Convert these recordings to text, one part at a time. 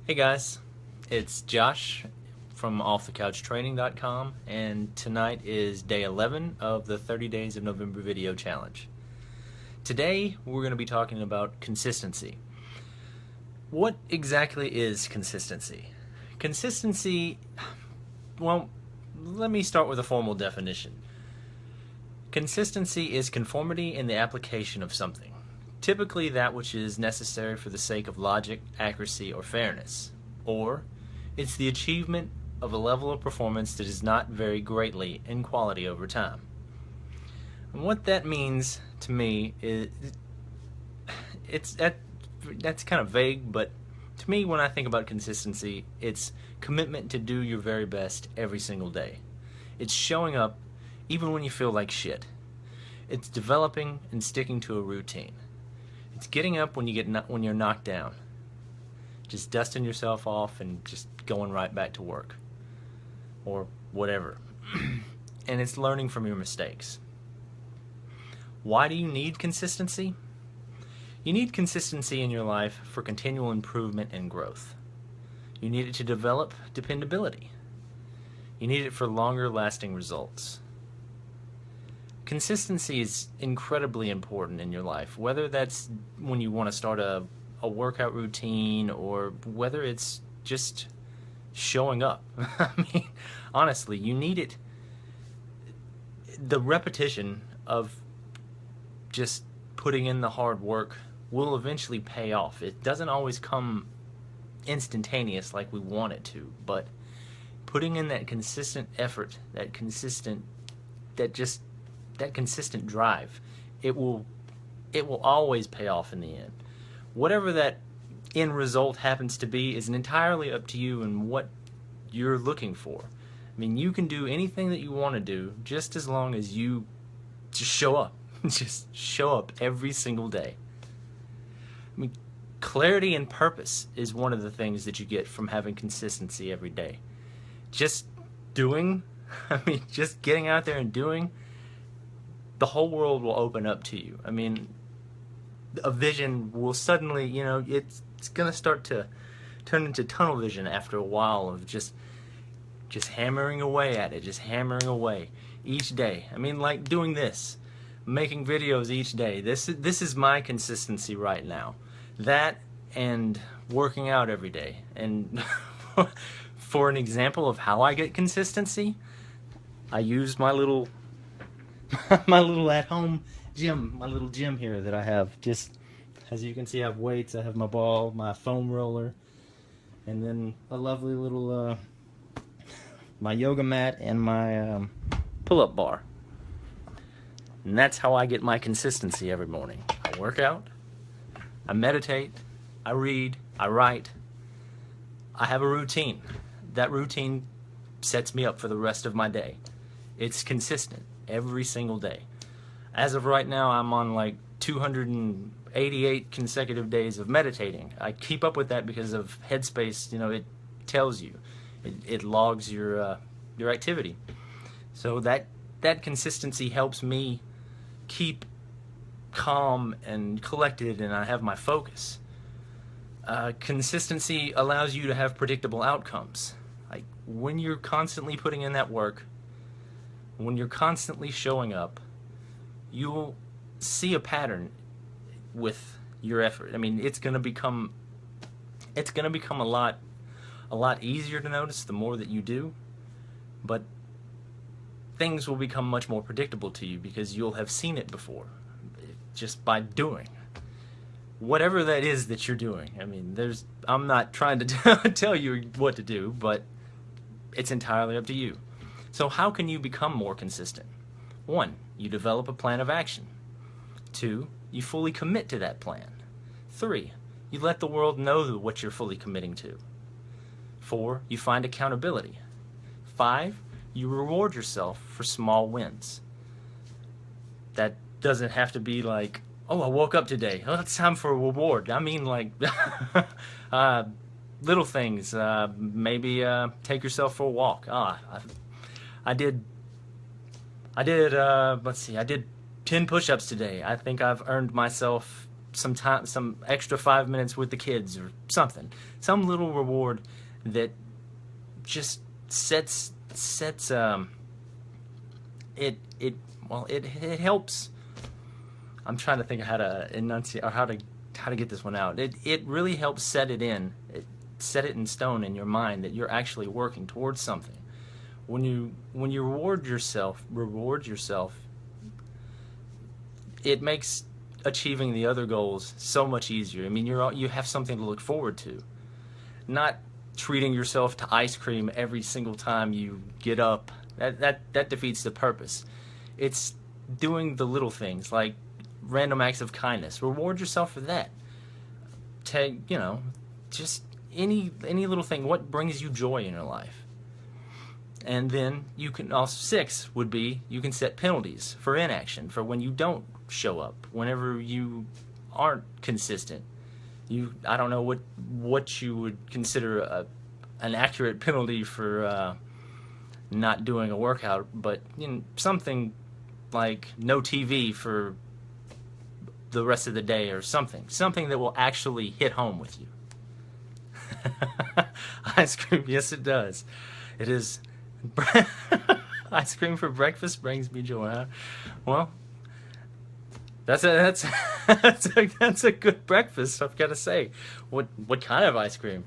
Hey guys, it's Josh from offthecouchtraining.com, and tonight is day 11 of the 30 Days of November video challenge. Today we're going to be talking about consistency. What exactly is consistency? Consistency, well, let me start with a formal definition. Consistency is conformity in the application of something, typically that which is necessary for the sake of logic, accuracy, or fairness. Or, it's the achievement of a level of performance that does not vary greatly in quality over time. And what that means to me is, that's kind of vague, but to me, when I think about consistency, it's commitment to do your very best every single day. It's showing up even when you feel like shit. It's developing and sticking to a routine. It's getting up when you're knocked down. Just dusting yourself off and just going right back to work. Or whatever. And it's learning from your mistakes. Why do you need consistency? You need consistency in your life for continual improvement and growth. You need it to develop dependability. You need it for longer lasting results. Consistency is incredibly important in your life, whether that's when you want to start a workout routine or whether it's just showing up. I mean, honestly, you need it. The repetition of just putting in the hard work will eventually pay off. It doesn't always come instantaneous like we want it to, but putting in that consistent effort, that consistent drive, it will always pay off in the end. Whatever that end result happens to be is entirely up to you and what you're looking for. I mean, you can do anything that you want to do just as long as you just show up. Just show up every single day. I mean, clarity and purpose is one of the things that you get from having consistency every day. Just doing, just getting out there and doing, the whole world will open up to you. I mean, a vision will suddenly, it's going to start to turn into tunnel vision after a while of just hammering away at it, just hammering away each day. I mean, like doing this, making videos each day. This is my consistency right now. That and working out every day. And for an example of how I get consistency, I use my little at-home gym, my little gym here that I have. Just as you can see, I have weights, I have my ball, my foam roller, and then a lovely little my yoga mat and my pull-up bar. And that's how I get my consistency every morning. I work out, I meditate, I read, I write. I have a routine. That routine sets me up for the rest of my day. It's consistent every single day. As of right now, I'm on like 288 consecutive days of meditating. I keep up with that because of Headspace. It tells you, it logs your activity. So that consistency helps me keep calm and collected, and I have my focus. Consistency allows you to have predictable outcomes. Like when you're constantly putting in that work, when you're constantly showing up, you'll see a pattern with your effort. I mean, it's going to become a lot easier to notice the more that you do, but things will become much more predictable to you because you'll have seen it before just by doing whatever that is that you're doing. I mean, I'm not trying to tell you what to do, but it's entirely up to you. So how can you become more consistent? 1, you develop a plan of action. 2, you fully commit to that plan. 3, you let the world know what you're fully committing to. 4, you find accountability. 5, you reward yourself for small wins. That doesn't have to be like, oh, I woke up today, oh, it's time for a reward. I mean, like, little things. Maybe take yourself for a walk. I did let's see, I did 10 push-ups today. I think I've earned myself some time, some extra 5 minutes with the kids or something, some little reward that just sets it helps. I'm trying to think of how to enunciate, or how to get this one out. It really helps set it in stone in your mind that you're actually working towards something. When you reward yourself, it makes achieving the other goals so much easier. I mean, you have something to look forward to. Not treating yourself to ice cream every single time you get up. That defeats the purpose. It's doing the little things like random acts of kindness. Reward yourself for that. Take, just any little thing. What brings you joy in your life? And then you can also, 6 would be, you can set penalties for inaction, for when you don't show up, whenever you aren't consistent. I don't know what you would consider an accurate penalty for not doing a workout, but something like no TV for the rest of the day, or something that will actually hit home with you. Ice cream, yes it does. It is. Ice cream for breakfast brings me joy. Huh? Well, that's a good breakfast, I've got to say. What kind of ice cream?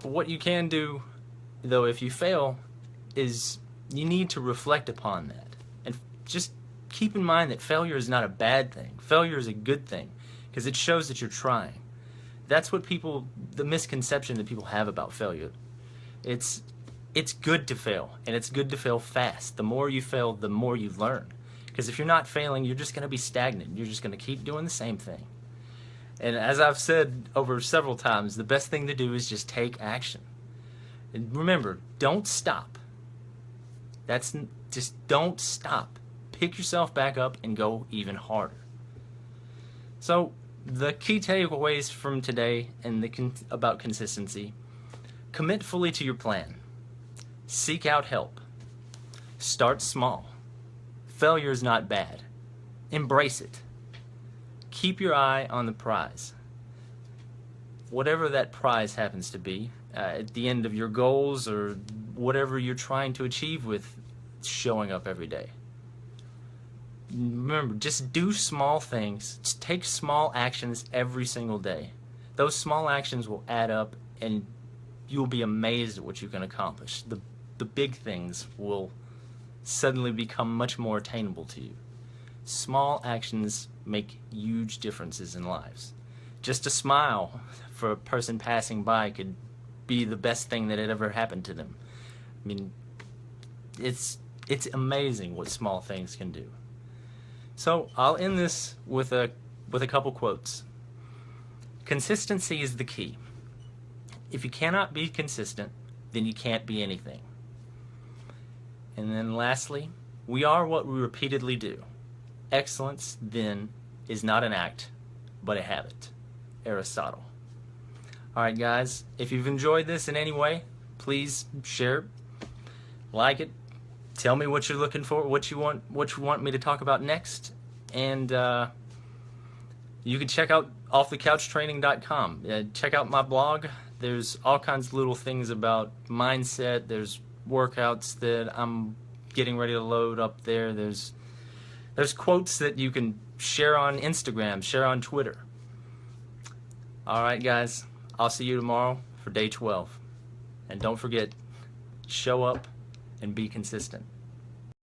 What you can do, though, if you fail, is you need to reflect upon that. And just keep in mind that failure is not a bad thing. Failure is a good thing, because it shows that you're trying. That's what the misconception that people have about failure. It's good to fail, and it's good to fail fast. The more you fail, the more you learn. Because if you're not failing, you're just going to be stagnant. You're just going to keep doing the same thing. And as I've said over several times, the best thing to do is just take action. And remember, don't stop. Just don't stop. Pick yourself back up and go even harder. So the key takeaways from today and about consistency: commit fully to your plan. Seek out help. Start small. Failure is not bad. Embrace it. Keep your eye on the prize. Whatever that prize happens to be, at the end of your goals or whatever you're trying to achieve with showing up every day. Remember, just do small things. Just take small actions every single day. Those small actions will add up, and you'll be amazed at what you can accomplish. The big things will suddenly become much more attainable to you. Small actions make huge differences in lives. Just a smile for a person passing by could be the best thing that had ever happened to them. I mean, it's amazing what small things can do. So I'll end this with a couple quotes. Consistency is the key. If you cannot be consistent, then you can't be anything. And then lastly, we are what we repeatedly do. Excellence, then, is not an act, but a habit. Aristotle. Alright guys, if you've enjoyed this in any way, please share, like it, tell me what you're looking for, what you want me to talk about next, and you can check out offthecouchtraining.com. Check out my blog. There's all kinds of little things about mindset. There's workouts that I'm getting ready to load up there. There's quotes that you can share on Instagram, share on Twitter. Alright guys, I'll see you tomorrow for day 12. And don't forget, show up and be consistent.